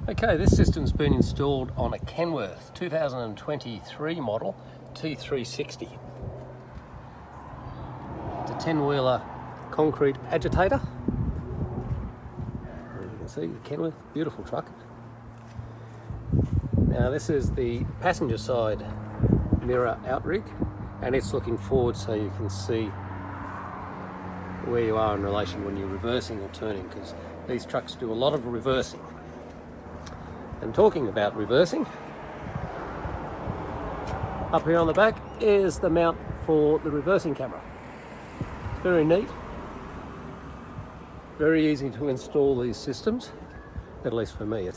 Okay, this system's been installed on a Kenworth 2023 model T360. It's a 10-wheeler concrete agitator. As you can see, the Kenworth, beautiful truck. Now this is the passenger side mirror outrig, and it's looking forward so you can see where you are in relation when you're reversing or turning, because these trucks do a lot of reversing. And talking about reversing, up here on the back is the mount for the reversing camera. It's very neat, very easy to install these systems, at least for me it is.